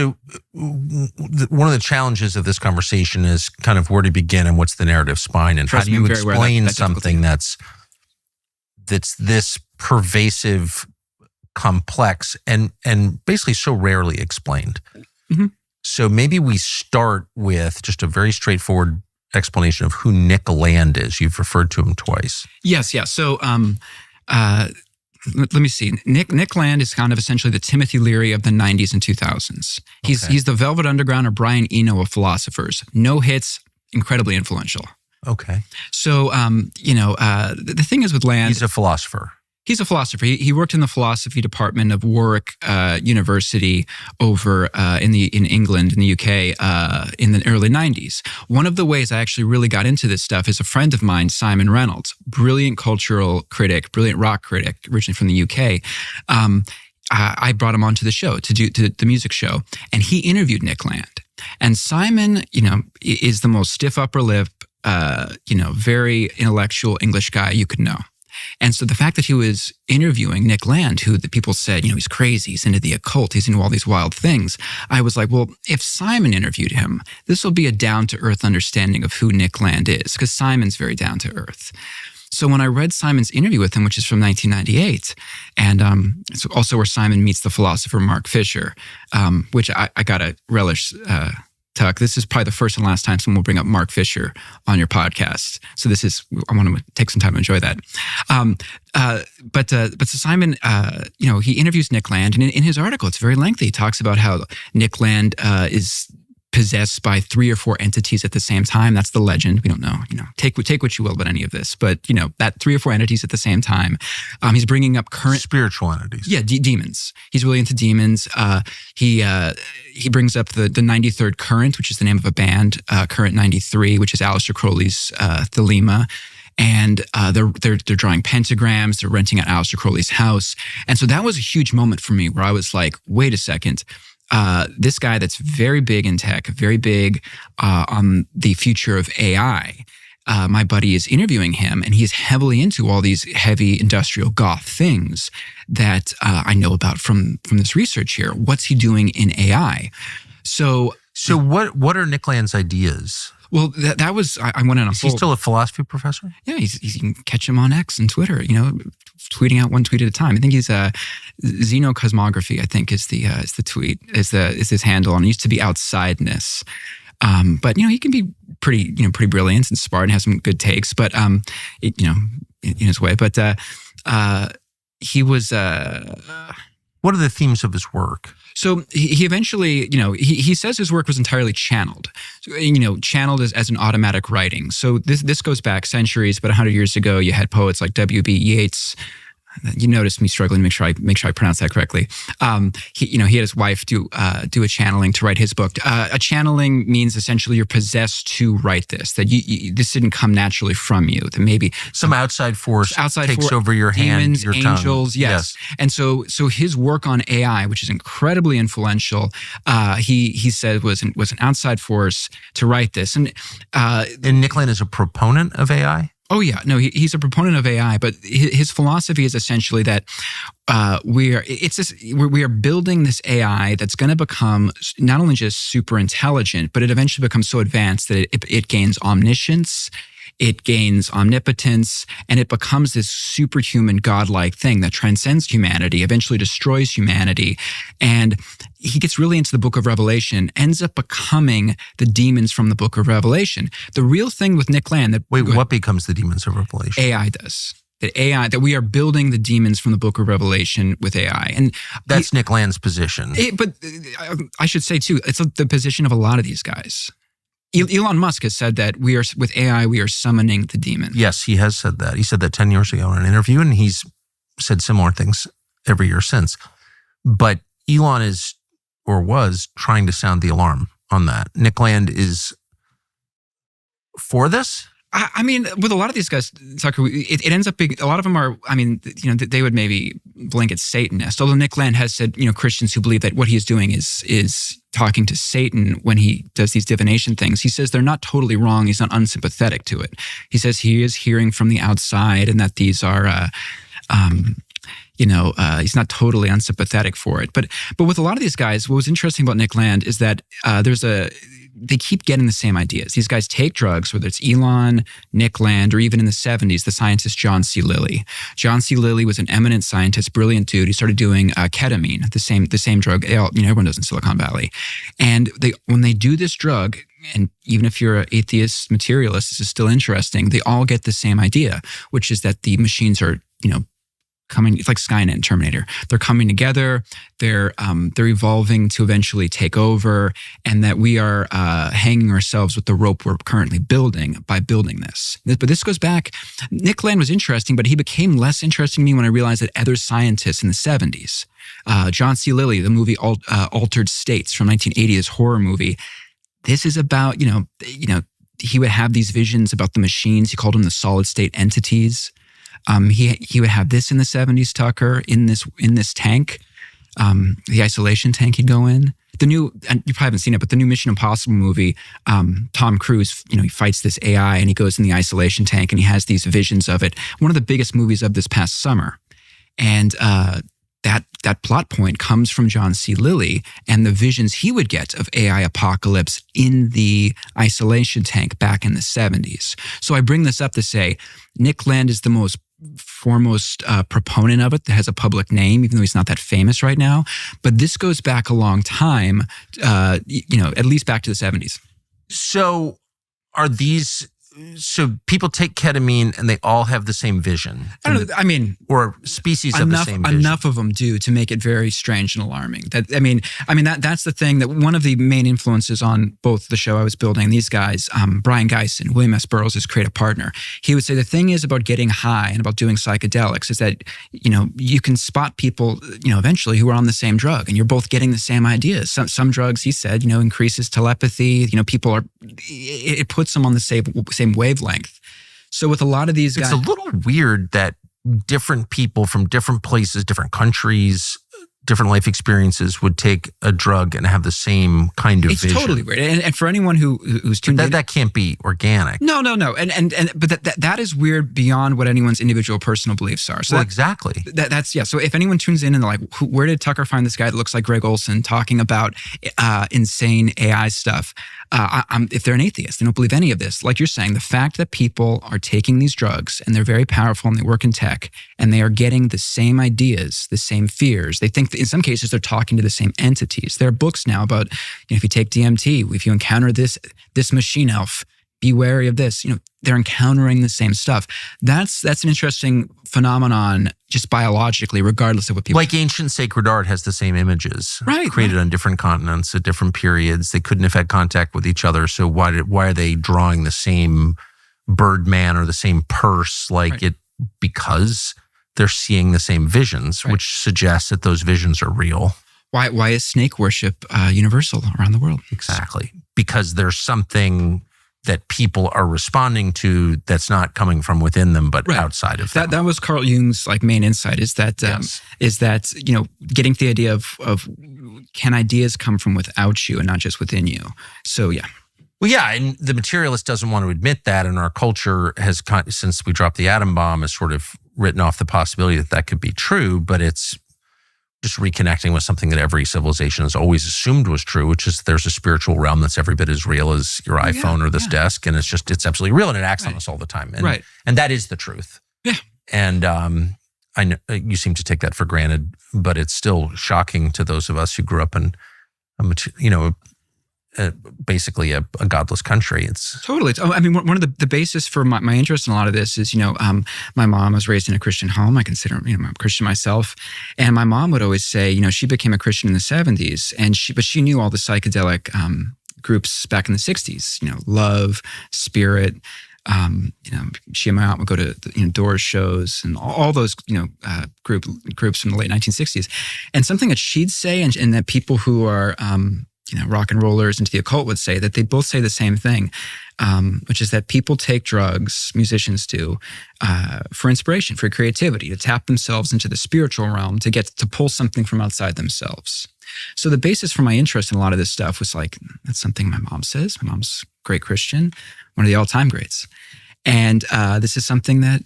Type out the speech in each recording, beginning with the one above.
So one of the challenges of this conversation is kind of where to begin and what's the narrative spine, and how do you explain something that's this pervasive, complex, and basically so rarely explained. Mm-hmm. So maybe we start with just a very straightforward explanation of who Nick Land is. You've referred to him twice. Yes, yeah. So let me see. Nick Land is kind of essentially the Timothy Leary of the 90s and 2000s. He's the Velvet Underground or Brian Eno of philosophers. No hits, incredibly influential. Okay. So, the thing is with Land... He's a philosopher. He's a philosopher. He worked in the philosophy department of Warwick University over in England, in the UK, in the early 90s. One of the ways I actually really got into this stuff is a friend of mine, Simon Reynolds, brilliant cultural critic, brilliant rock critic, originally from the UK. I brought him onto the show to the music show, and he interviewed Nick Land. And Simon, is the most stiff upper lip, very intellectual English guy you could know. And so the fact that he was interviewing Nick Land, who the people said, he's crazy, he's into the occult, he's into all these wild things, I was like, well, if Simon interviewed him, this will be a down-to-earth understanding of who Nick Land is, because Simon's very down-to-earth. So when I read Simon's interview with him, which is from 1998, and it's also where Simon meets the philosopher Mark Fisher, which I gotta relish, Tuck, this is probably the first and last time someone will bring up Mark Fisher on your podcast. So I want to take some time to enjoy that. But so Simon, he interviews Nick Land, and in his article, it's very lengthy. He talks about how Nick Land is possessed by 3 or 4 entities at the same time. That's the legend. We don't know. Take what you will about any of this, but that 3 or 4 entities at the same time. He's bringing up current spiritual entities. Yeah, demons. He's really into demons. He brings up the 93rd Current, which is the name of a band. Current 93, which is Aleister Crowley's Thelema. And they're drawing pentagrams. They're renting out Aleister Crowley's house. And so that was a huge moment for me, where I was like, wait a second. This guy that's very big in tech, very big on the future of AI, my buddy is interviewing him, and he's heavily into all these heavy industrial goth things that I know about from this research here. What's he doing in AI? So what are Nick Land's ideas? Well, that was, I went on a Is he still a philosophy professor? Yeah, you can catch him on X and Twitter, tweeting out one tweet at a time. I think he's Xenocosmography, I think is the tweet, is his handle, and it used to be Outsideness. But he can be pretty brilliant and smart and have some good takes, but in his way. But he was what are the themes of his work? So he eventually, he says his work was entirely channeled, channeled as an automatic writing. So this goes back centuries, but 100 years ago, you had poets like W.B. Yeats. You noticed me struggling to make sure I pronounce that correctly. He had his wife do a channeling to write his book. A channeling means essentially you're possessed to write this. That this didn't come naturally from you. That maybe some outside force takes over your demons, hand, your angels, tongue. Yes. And so his work on AI, which is incredibly influential, he said was an outside force to write this. And Nick Land is a proponent of AI. Oh yeah, no, he's a proponent of AI, but his philosophy is essentially that we are building this AI that's going to become not only just super intelligent, but it eventually becomes so advanced that it gains omniscience, it gains omnipotence, and it becomes this superhuman godlike thing that transcends humanity, eventually destroys humanity. And he gets really into the book of Revelation, ends up becoming the demons from the book of Revelation. The real thing with Nick Land... what becomes the demons of Revelation? AI does. That we are building the demons from the book of Revelation with AI. And that's Nick Land's position. But I should say too, it's the position of a lot of these guys. Elon Musk has said that with AI, we are summoning the demon. Yes, he has said that. He said that 10 years ago in an interview, and he's said similar things every year since. But Elon was trying to sound the alarm on that. Nick Land is for this? I mean, with a lot of these guys, Tucker, it ends up being, a lot of them are, they would maybe blink at Satanist. Although Nick Land has said, Christians who believe that what he is doing is talking to Satan when he does these divination things. He says they're not totally wrong. He's not unsympathetic to it. He says he is hearing from the outside, and that these are, he's not totally unsympathetic for it. But with a lot of these guys, what was interesting about Nick Land is that they keep getting the same ideas. These guys take drugs, whether it's Elon, Nick Land, or even in the 70s, the scientist John C. Lilly. John C. Lilly was an eminent scientist, brilliant dude. He started doing ketamine, the same drug everyone does in Silicon Valley. And when they do this drug, and even if you're an atheist materialist, this is still interesting, they all get the same idea, which is that the machines are, coming. It's like Skynet and Terminator. They're coming together. They're evolving to eventually take over, and that we are hanging ourselves with the rope we're currently building by building this. But this goes back. Nick Land was interesting, but he became less interesting to me when I realized that other scientists in the 70s, John C. Lilly, the movie Altered States from 1980, this horror movie. This is about he would have these visions about the machines. He called them the solid state entities. He would have this in the 70s, Tucker, in this tank, the isolation tank he'd go in. The new, and you probably haven't seen it, but the new Mission Impossible movie, Tom Cruise, he fights this AI and he goes in the isolation tank and he has these visions of it. One of the biggest movies of this past summer. And that plot point comes from John C. Lilly and the visions he would get of AI apocalypse in the isolation tank back in the 70s. So I bring this up to say Nick Land is the most foremost proponent of it that has a public name, even though he's not that famous right now. But this goes back a long time, at least back to the 70s. So so people take ketamine and they all have the same vision. Or species of the same vision. Enough of them do to make it very strange and alarming. That's the thing, that one of the main influences on both the show I was building, these guys, Brian Geisen, William S. Burroughs, his creative partner, he would say the thing is about getting high and about doing psychedelics is that, you can spot people, eventually who are on the same drug and you're both getting the same ideas. Some drugs, he said, increases telepathy. People it puts them on the same wavelength. So with a lot of these guys, it's a little weird that different people from different places, different countries, different life experiences would take a drug and have the same kind of vision. It's totally weird. And for anyone who's tuned in, that can't be organic. No. But that is weird beyond what anyone's individual personal beliefs are. So exactly. That's. So if anyone tunes in and they're like, where did Tucker find this guy that looks like Greg Olson talking about insane AI stuff? If they're an atheist, they don't believe any of this. Like you're saying, the fact that people are taking these drugs and they're very powerful and they work in tech and they are getting the same ideas, the same fears. They think that in some cases they're talking to the same entities. There are books now about, if you take DMT, if you encounter this machine elf, be wary of this. They're encountering the same stuff. That's an interesting phenomenon, just biologically, regardless of what people. Like ancient sacred art has the same images, created on different continents at different periods. They couldn't have had contact with each other, so why are they drawing the same Birdman or the same purse? Because they're seeing the same visions, which suggests that those visions are real. Why is snake worship universal around the world? Exactly, because there's something that people are responding to that's not coming from within them, but outside of them. That was Carl Jung's main insight, is that getting to the idea of can ideas come from without you and not just within you? So yeah. Well, yeah, and the materialist doesn't want to admit that, and our culture has, since we dropped the atom bomb, has sort of written off the possibility that could be true, but it's just reconnecting with something that every civilization has always assumed was true, which is there's a spiritual realm that's every bit as real as your iPhone or this desk, and it's absolutely real, and it acts on us all the time. And that is the truth. Yeah. And I know you seem to take that for granted, but it's still shocking to those of us who grew up in basically a godless country. It's totally. One of the basis for my interest in a lot of this is, my mom was raised in a Christian home. I consider, I'm a Christian myself. And my mom would always say, she became a Christian in the 70s but she knew all the psychedelic groups back in the 60s, Love, Spirit. She and my aunt would go to Doors shows and all those groups from the late 1960s. And something that she'd say, and that people who are rock and rollers into the occult would say, that they both say the same thing, which is that people take drugs, musicians do, for inspiration, for creativity, to tap themselves into the spiritual realm, to pull something from outside themselves. So the basis for my interest in a lot of this stuff was that's something my mom says. My mom's a great Christian, one of the all-time greats. And this is something that,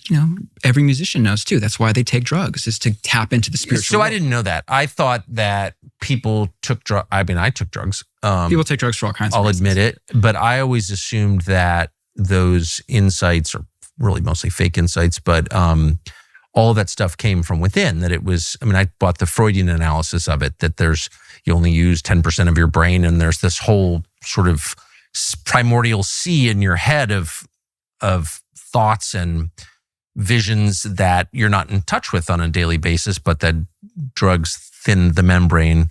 every musician knows too. That's why they take drugs, is to tap into the spiritual So world. I didn't know that. I thought that people took drugs. I mean, I took drugs. People take drugs for all kinds of reasons. I'll admit it. But I always assumed that those insights are really mostly fake insights, but all of that stuff came from within, that it was, I bought the Freudian analysis of it, that you only use 10% of your brain, and there's this whole sort of primordial sea in your head of thoughts and visions that you're not in touch with on a daily basis, but that drugs thin the membrane.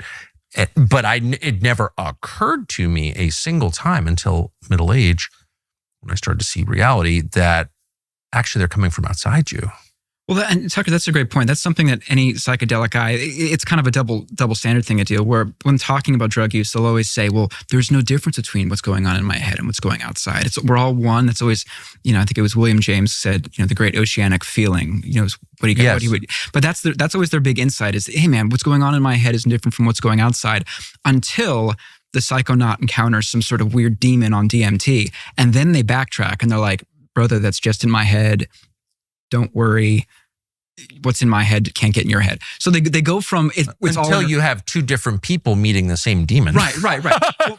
But it never occurred to me a single time until middle age, when I started to see reality, that actually they're coming from outside you. Well, and Tucker, that's a great point. That's something that any psychedelic guy, it's kind of a double standard thing to deal, where when talking about drug use, they'll always say, well, there's no difference between what's going on in my head and what's going outside. We're all one. That's always, I think it was William James said, the great oceanic feeling, but that's always their big insight is, hey man, what's going on in my head is different from what's going outside, until the psychonaut encounters some sort of weird demon on DMT. And then they backtrack and they're like, brother, that's just in my head. Don't worry. What's in my head can't get in your head. So they go from it until you have two different people meeting the same demon. Right.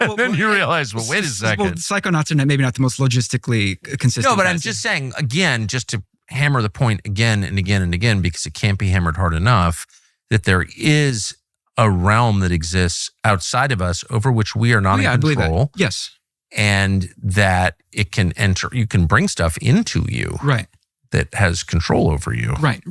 Well, then you realize, well, wait a second. Well, psychonauts are maybe not the most logistically consistent. No, but I'm just saying, again, just to hammer the point again and again and again, because it can't be hammered hard enough, that there is a realm that exists outside of us over which we are not in control. I believe that. Yes. And that it can enter, you can bring stuff into you. Right. That has control over you. Right.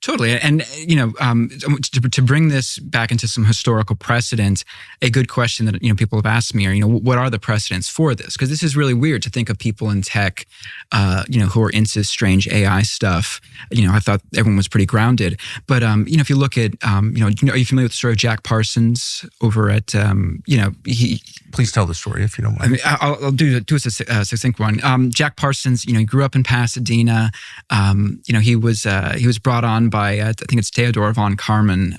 Totally. And, to bring this back into some historical precedent, a good question that, people have asked me are, what are the precedents for this? Because this is really weird to think of people in tech, who are into strange AI stuff. I thought everyone was pretty grounded. But, if you look at, are you familiar with the story of Jack Parsons over at, Please tell the story if you don't mind. I'll do a succinct one. Jack Parsons, he grew up in Pasadena. He was brought on by I think it's Theodore von Karman,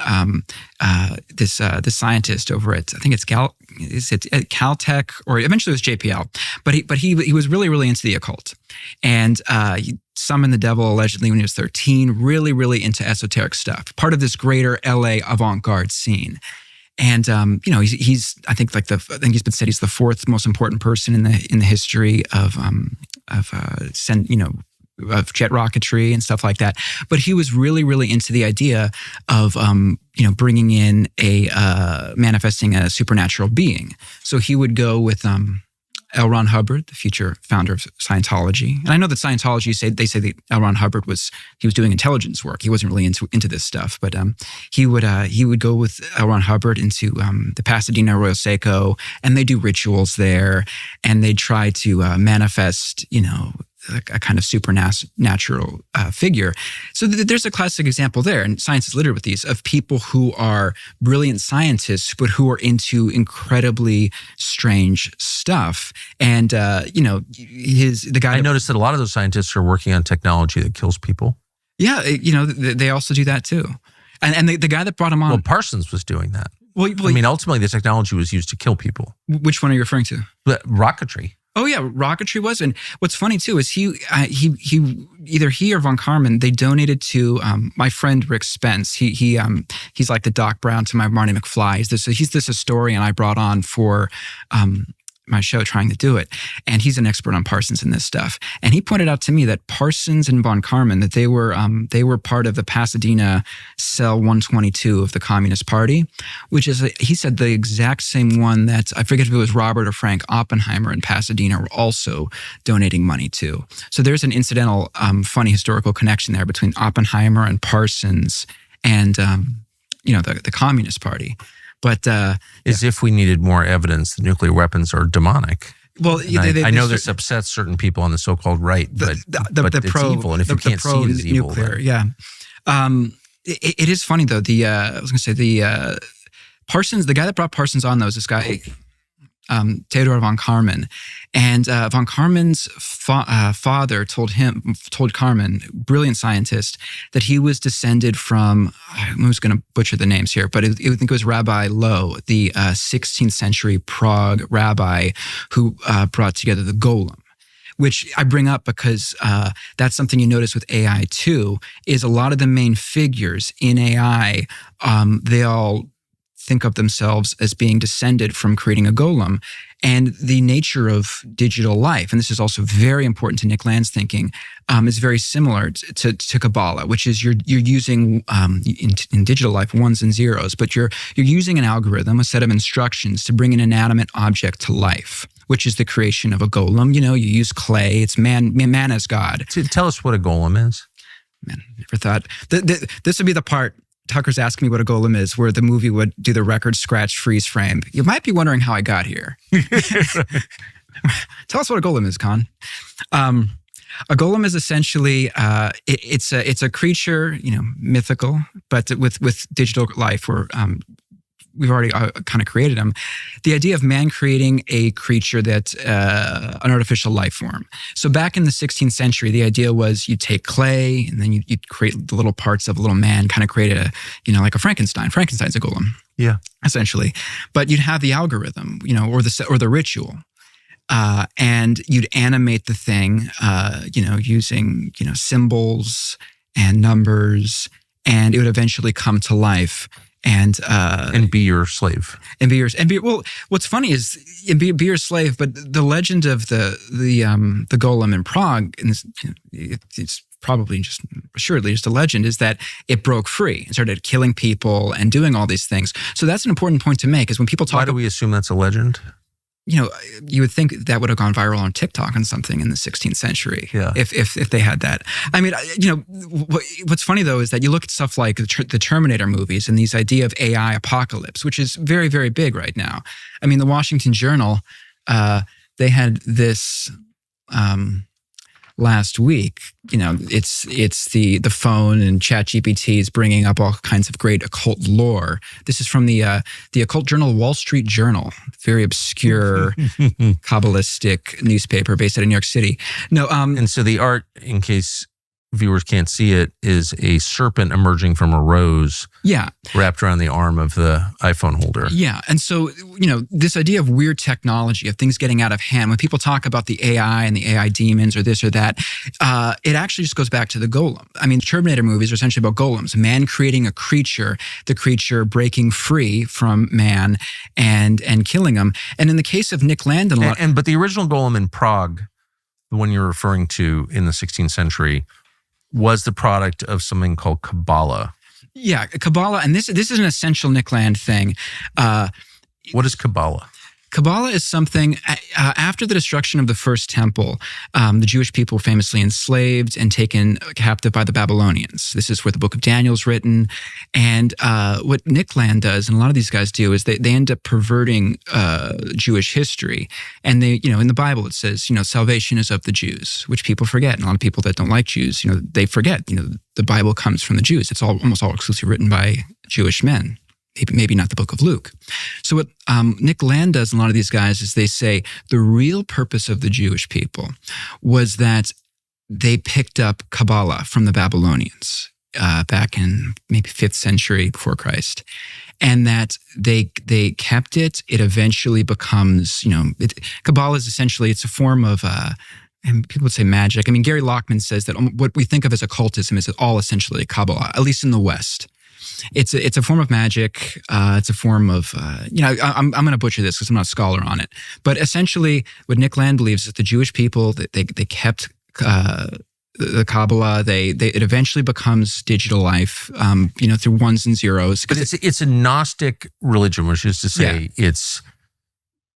this scientist over at, I think it's Caltech, or eventually it was JPL. But he was really into the occult, and he summoned the devil allegedly when he was 13. Really into esoteric stuff. Part of this greater LA avant-garde scene. And he's I think he's been said he's the fourth most important person in the history of jet rocketry and stuff like that. But he was really into the idea of bringing in manifesting a supernatural being. So he would go with L. Ron Hubbard, the future founder of Scientology. And I know that Scientology they say that L. Ron Hubbard was doing intelligence work. He wasn't really into this stuff, but he would go with L. Ron Hubbard into the Pasadena Arroyo Seco, and they do rituals there, and they try to manifest, a kind of supernatural figure. So there's a classic example there, and science is littered with these, of people who are brilliant scientists, but who are into incredibly strange stuff. And, the guy... I noticed that a lot of those scientists are working on technology that kills people. Yeah, they also do that too. And the guy that brought him on... Well, Parsons was doing that. Well, ultimately, the technology was used to kill people. Which one are you referring to? Rocketry. Oh yeah, rocketry was. And what's funny too is he either he or von Karman, they donated to my friend Rick Spence. He's like the Doc Brown to my Marty McFly. He's this historian I brought on for my show, trying to do it, and he's an expert on Parsons and this stuff. And he pointed out to me that Parsons and von Karman, that they were part of the Pasadena Cell 122 of the Communist Party, which is he said the exact same one that, I forget if it was Robert or Frank Oppenheimer in Pasadena, were also donating money to. So there's an incidental, funny historical connection there between Oppenheimer and Parsons and the Communist Party. But as if we needed more evidence that nuclear weapons are demonic. Well, I know this upsets certain people on the so-called right, but it's evil, and if you can't see it as evil, nuclear, yeah. It is funny though. I was going to say the Parsons, the guy that brought Parsons on, though, is this guy Theodore von Karman, and von Karman's father told Karman, brilliant scientist, that he was descended from, I'm just going to butcher the names here, but I think it was Rabbi Low, the 16th century Prague rabbi who brought together the Golem, which I bring up because that's something you notice with AI too, is a lot of the main figures in AI, they all think of themselves as being descended from creating a golem. And the nature of digital life, and this is also very important to Nick Land's thinking, is very similar to Kabbalah, which is you're using in digital life ones and zeros, but you're using an algorithm, a set of instructions to bring an inanimate object to life, which is the creation of a golem. You use clay. It's man as God. Tell us what a golem is. Man, never thought this would be the part. Tucker's asking me what a golem is, where the movie would do the record scratch freeze frame. You might be wondering how I got here. Tell us what a golem is, Con. A golem is essentially it's a creature, mythical, but with digital life, where we've already kind of created them. The idea of man creating a creature that's an artificial life form. So back in the 16th century, the idea was you take clay and then you'd create the little parts of a little man, kind of create like a Frankenstein. Frankenstein's a golem. Yeah. Essentially. But you'd have the algorithm, or the ritual. And you'd animate the thing, using, symbols and numbers, and it would eventually come to life. And be your slave. Well, what's funny is be your slave, but the legend of the golem in Prague, and it's probably assuredly just a legend, is that it broke free and started killing people and doing all these things. So that's an important point to make, is when people talk. Why do we assume that's a legend? You would think that would have gone viral on TikTok on something in the 16th century, if they had that. I mean, what's funny though is that you look at stuff like the Terminator movies and these idea of AI apocalypse, which is very, very big right now. I mean, the Washington Journal, they had this last week. It's the phone, and ChatGPT is bringing up all kinds of great occult lore. This is from the occult journal Wall Street Journal, very obscure Kabbalistic newspaper based out of New York City. No, and so the art, in case viewers can't see it, is a serpent emerging from a rose. Yeah. Wrapped around the arm of the iPhone holder. Yeah. And so, this idea of weird technology, of things getting out of hand, when people talk about the AI and the AI demons or this or that, it actually just goes back to the golem. I mean, Terminator movies are essentially about golems, man creating a creature, the creature breaking free from man and killing him. And in the case of Nick Land, but the original golem in Prague, the one you're referring to in the 16th century, was the product of something called Kabbalah. Yeah, Kabbalah, and this is an essential Nick Land thing. What is Kabbalah? Kabbalah is something, after the destruction of the first temple, the Jewish people were famously enslaved and taken captive by the Babylonians. This is where the book of Daniel is written. And what Nick Land does, and a lot of these guys do, is they end up perverting Jewish history. And they, in the Bible it says, salvation is of the Jews, which people forget. And a lot of people that don't like Jews, they forget, the Bible comes from the Jews. It's almost all exclusively written by Jewish men. Maybe not the book of Luke. So what Nick Land does, and a lot of these guys, is they say the real purpose of the Jewish people was that they picked up Kabbalah from the Babylonians back in maybe 5th century before Christ, and that they kept it. It eventually becomes, Kabbalah is essentially, it's a form of and people would say magic. I mean, Gary Lockman says that what we think of as occultism is all essentially Kabbalah, at least in the West. It's a form of magic. It's a form of, I'm going to butcher this because I'm not a scholar on it. But essentially, what Nick Land believes is the Jewish people, they kept the Kabbalah. It eventually becomes digital life, through ones and zeros. But it's a Gnostic religion, which is to say it's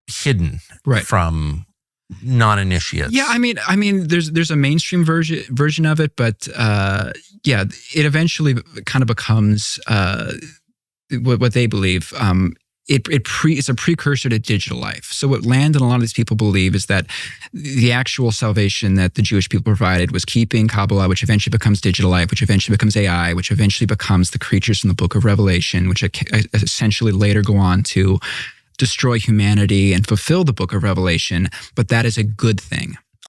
hidden from non-initiates. Yeah, I mean, there's a mainstream version of it, but it eventually kind of becomes what they believe. It's a precursor to digital life. So what Land and a lot of these people believe is that the actual salvation that the Jewish people provided was keeping Kabbalah, which eventually becomes digital life, which eventually becomes AI, which eventually becomes the creatures in the Book of Revelation, which essentially later go on to destroy humanity and fulfill the Book of Revelation. But that is a good thing.